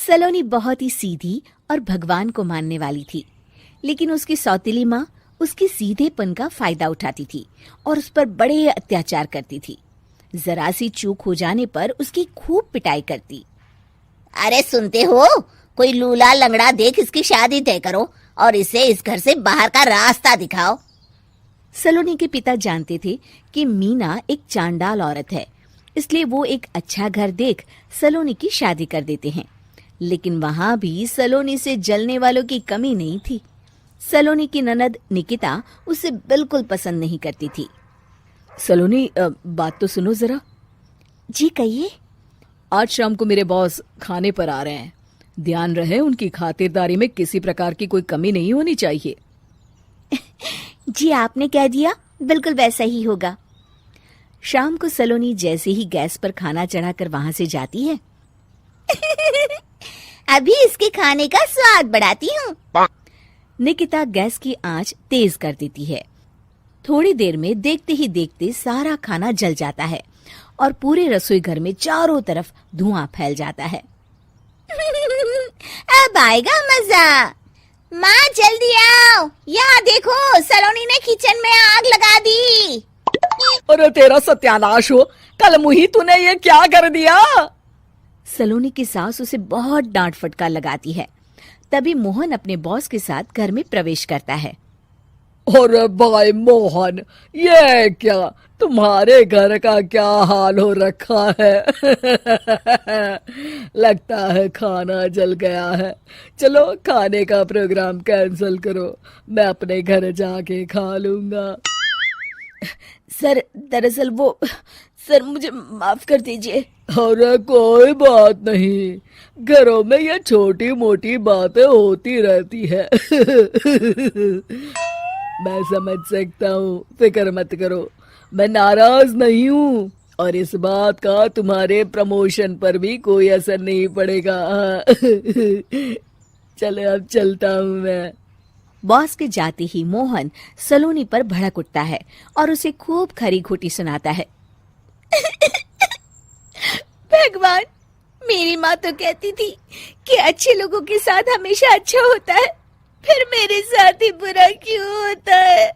सलोनी बहुत ही सीधी और भगवान को मानने वाली थी, लेकिन उसकी सौतेली माँ उसके सीधेपन का फायदा उठाती थी और उस पर बड़े अत्याचार करती थी। जरा सी चूक हो जाने पर उसकी खूब पिटाई करती। अरे सुनते हो, कोई लूला लंगड़ा देख इसकी शादी तय करो और इसे इस घर से बाहर का रास्ता दिखाओ। सलोनी के पिता जानते थे कि मीना एक चांडाल औरत है, इसलिए वो एक अच्छा घर देख सलोनी की शादी कर देते हैं। लेकिन वहां भी सलोनी से जलने वालों की कमी नहीं थी। सलोनी की ननद निकिता उसे बिल्कुल पसंद नहीं करती थी। सलोनी, बात तो सुनो जरा। जी कहिए। आज शाम को मेरे बॉस खाने पर आ रहे हैं। ध्यान रहे उनकी खातिरदारी में किसी प्रकार की कोई कमी नहीं होनी चाहिए। जी आपने कह दिया, बिल्कुल वैसा ही होगा। शाम को सलोनी जैसे ही गैस पर खाना चढ़ाकर वहां से जाती है अभी इसके खाने का स्वाद बढ़ाती हूँ। निकिता गैस की आंच तेज कर देती है। थोड़ी देर में देखते ही देखते सारा खाना जल जाता है और पूरे रसोई घर में चारों तरफ धुआं फैल जाता है। अब आएगा मजा। माँ जल्दी आओ, यहाँ देखो सलोनी ने किचन में आग लगा दी। अरे तेरा सत्यानाश हो, कल मुही तूने ये क्या कर दिया? सलोनी की सास उसे बहुत डांट फटकार लगाती है। तभी मोहन अपने बॉस के साथ घर में प्रवेश करता है। अरे भाई मोहन, ये क्या तुम्हारे घर का क्या हाल हो रखा है? लगता है खाना जल गया है। चलो खाने का प्रोग्राम कैंसिल करो, मैं अपने घर जाके खा लूंगा। सर दरअसल वो सर मुझे माफ कर दीजिए। अरे कोई बात नहीं, घरों में ये छोटी मोटी बातें होती रहती है। मैं समझ सकता हूँ, फिक्र मत करो, मैं नाराज नहीं हूँ और इस बात का तुम्हारे प्रमोशन पर भी कोई असर नहीं पड़ेगा। चलो अब चलता हूँ मैं। बॉस के जाते ही मोहन सलोनी पर भड़क उठता है और उसे खूब खरी खोटी सुनाता है। भगवान, मेरी माँ तो कहती थी कि अच्छे लोगों के साथ हमेशा अच्छा होता है, फिर मेरे साथ ही बुरा क्यों होता है?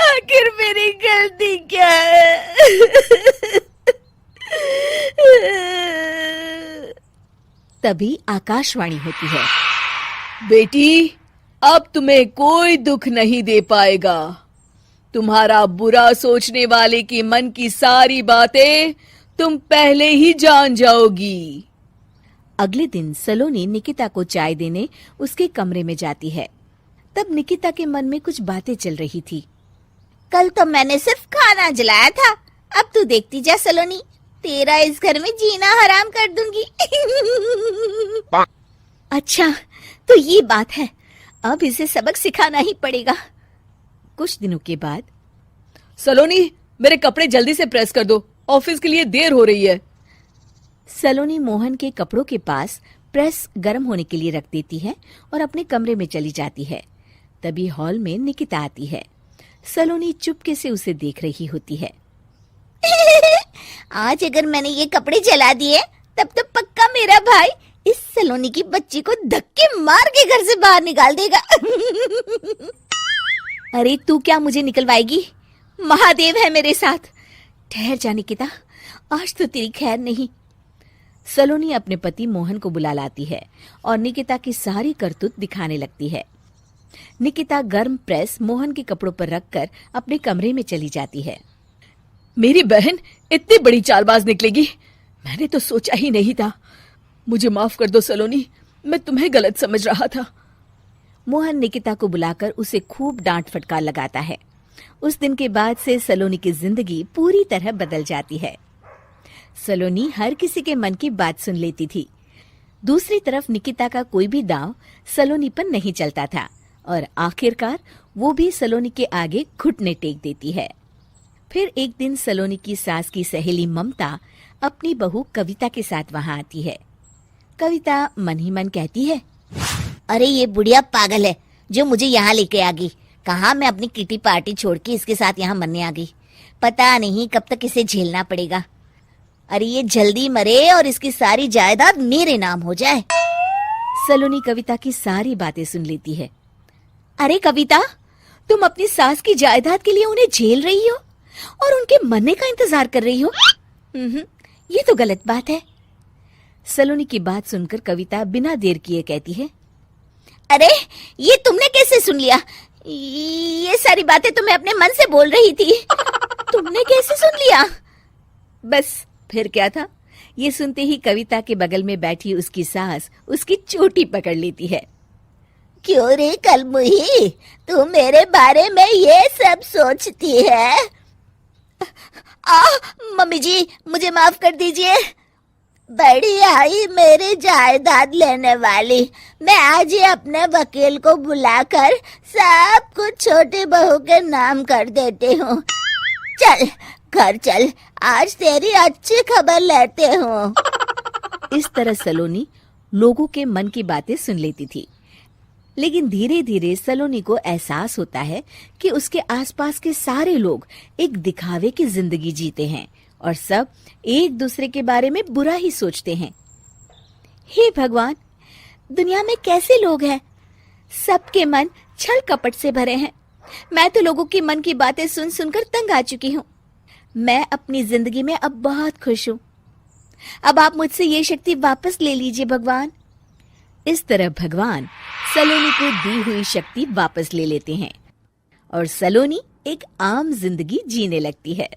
आखिर मेरी गलती क्या है? तभी आकाशवाणी होती है। बेटी, अब तुम्हें कोई दुख नहीं दे पाएगा। तुम्हारा बुरा सोचने वाले के मन की सारी बातें तुम पहले ही जान जाओगी। अगले दिन सलोनी निकिता को चाय देने उसके कमरे में जाती है। तब निकिता के मन में कुछ बातें चल रही थी। कल तो मैंने सिर्फ खाना जलाया था, अब तू देखती जा सलोनी, तेरा इस घर में जीना हराम कर दूंगी। अच्छा, तो ये बात है, अब इसे सबक सिखाना ही पड़ेगा। कुछ दिनों के बाद, सलोनी, मेरे कपड़े जल्दी से प्रेस कर दो, ऑफिस के लिए देर हो रही है। सलोनी मोहन के कपड़ों के पास प्रेस गर्म होने के लिए रख देती है और अपने कमरे में चली जाती है। तभी हॉल में निकिता आती है। सलोनी चुपके से उसे देख रही होती है। आज अगर मैंने ये कपड़े जला दिए तब तो पक्का मेरा भाई इस सलोनी की बच्ची को धक्के मार के घर से बाहर निकाल देगा। अरे तू क्या मुझे निकलवाएगी? महादेव है मेरे साथ। ठहर जा निकिता, आज तो तेरी खैर नहीं। सलोनी अपने पति मोहन को बुला लाती है और निकिता की सारी करतूत दिखाने लगती है। निकिता गर्म प्रेस मोहन के कपड़ों पर रखकर अपने कमरे में चली जाती है। मेरी बहन इतनी बड़ी चालबाज निकलेगी, मैंने तो सोचा ही नहीं था। मुझे माफ कर दो सलोनी, मैं तुम्हें गलत समझ रहा था। मोहन निकिता को बुलाकर उसे खूब डांट फटकार लगाता है। उस दिन के बाद से सलोनी की जिंदगी पूरी तरह बदल जाती है। सलोनी हर किसी के मन की बात सुन लेती थी। दूसरी तरफ निकिता का कोई भी दांव सलोनी पर नहीं चलता था और आखिरकार वो भी सलोनी के आगे घुटने टेक देती है। फिर एक दिन सलोनी की सास की सहेली ममता अपनी बहू कविता के साथ वहां आती है। कविता मन ही मन कहती है, अरे ये बुढ़िया पागल है जो मुझे यहाँ लेके आ गई। कहाँ मैं अपनी किटी पार्टी छोड़ के इसके साथ यहाँ मरने आ गई। पता नहीं कब तक इसे झेलना पड़ेगा। अरे ये जल्दी मरे और इसकी सारी जायदाद मेरे नाम हो जाए। सलोनी कविता की सारी बातें सुन लेती है। अरे कविता, तुम अपनी सास की जायदाद के लिए उन्हें झेल रही हो और उनके मरने का इंतजार कर रही हो। ये तो गलत बात है। सलोनी की बात सुनकर कविता बिना देर किए कहती है, अरे ये तुमने कैसे सुन लिया? ये सारी बातें तो मैं अपने मन से बोल रही थी। तुमने कैसे सुन लिया? बस फिर क्या था। ये सुनते ही कविता के बगल में बैठी उसकी सास उसकी चोटी पकड़ लेती है। क्यों रे कलमुही, तू मेरे बारे में ये सब सोचती है? मम्मी जी, मुझे माफ कर दीजिए। बड़ी आई मेरी जायदाद लेने वाली, मैं आज ही अपने वकील को बुलाकर सब कुछ छोटी बहू के नाम कर देती हूँ। चल घर चल, आज तेरी अच्छी खबर लेते हूँ। इस तरह सलोनी लोगों के मन की बातें सुन लेती थी, लेकिन धीरे धीरे सलोनी को एहसास होता है कि उसके आसपास के सारे लोग एक दिखावे की जिंदगी जीते हैं और सब एक दूसरे के बारे में बुरा ही सोचते हैं। हे भगवान, दुनिया में कैसे लोग हैं? सबके मन छल कपट से भरे हैं। मैं तो लोगों के मन की बातें सुन सुनकर तंग आ चुकी हूँ। मैं अपनी जिंदगी में अब बहुत खुश हूँ। अब आप मुझसे ये शक्ति वापस ले लीजिए भगवान। इस तरह भगवान सलोनी को दी हुई शक्ति वापस ले लेते हैं और सलोनी एक आम जिंदगी जीने लगती है।